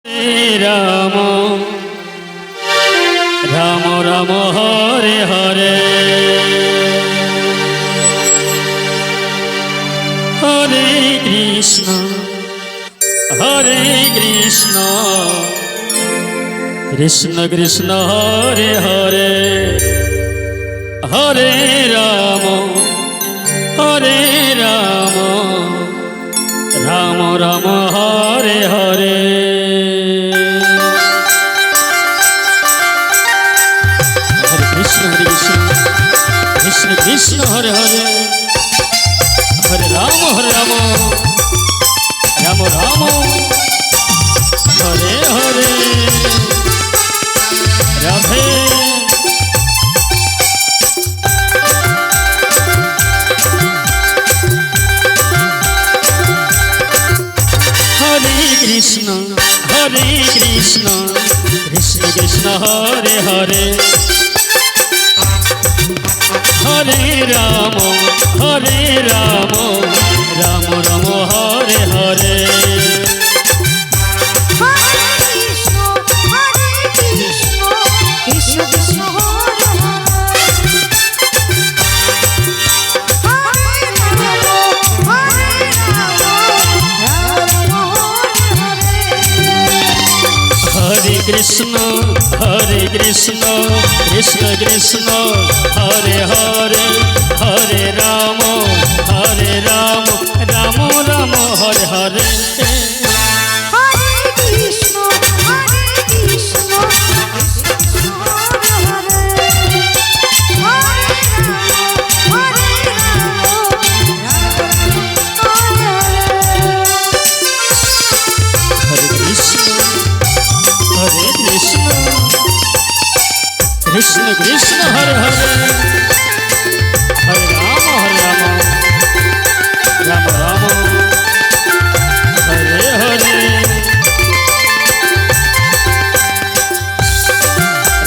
राम राम राम हरे हरे हरे कृष्ण कृष्ण कृष्ण हरे हरे हरे राम राम राम हरे हरे कृष्ण कृष्ण हरे हरे हरे राम राम राम हरे हरे राधे कृष्ण कृष्ण कृष्ण हरे हरे हरे राम राम राम हरे हरे कृष्ण कृष्ण हरे कृष्ण कृष्ण कृष्ण हरे हरे हरे राम राम राम हरे हरे कृष्ण कृष्ण हरे हरे हरे राम राम राम हरे हरे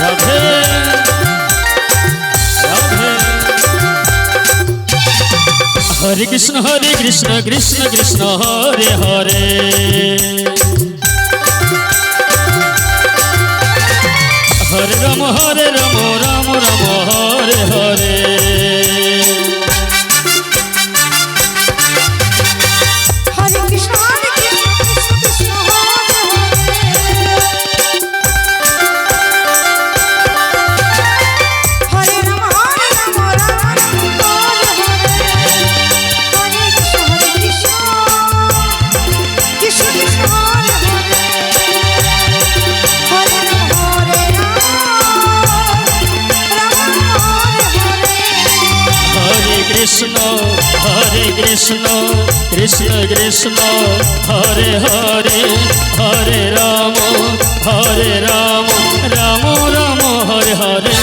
राधे राधे हरे कृष्ण कृष्ण कृष्ण हरे हरे हरे राम राम हरे हरे हरे कृष्ण कृष्ण हरे राम कृष्ण कृष्ण हरे हरे हरे राम राम राम हरे हरे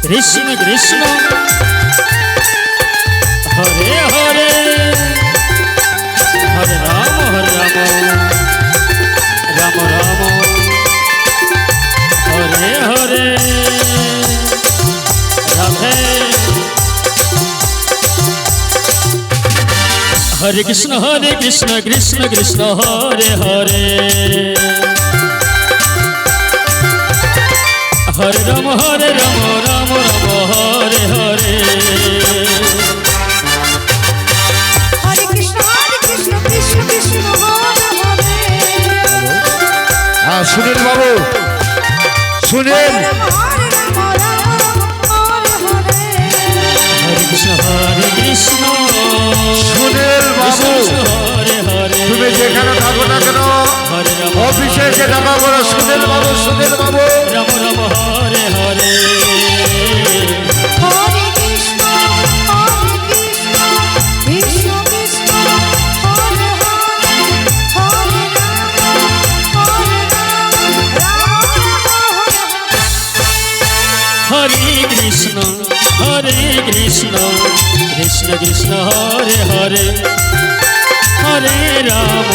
कृष्ण कृष्ण हरे हरे हरे राम राम हरे हरे राधे हरे कृष्ण कृष्ण कृष्ण हरे हरे हरे राम राम हरे हरे हरे कृष्ण कृष्ण हरे हाँ सुनील बाबू सुनील हरे कृष्ण सुनील बाबू हरे हरे তুমি যেখানে থাকো না কেন অফিসে এসে দেখা করো সুনীল বাবু राम हरे हरे हरे कृष्ण कृष्ण कृष्ण हरे हरे हरे हरे कृष्ण कृष्ण কৃষ্ণ হরে হরে হরে রাম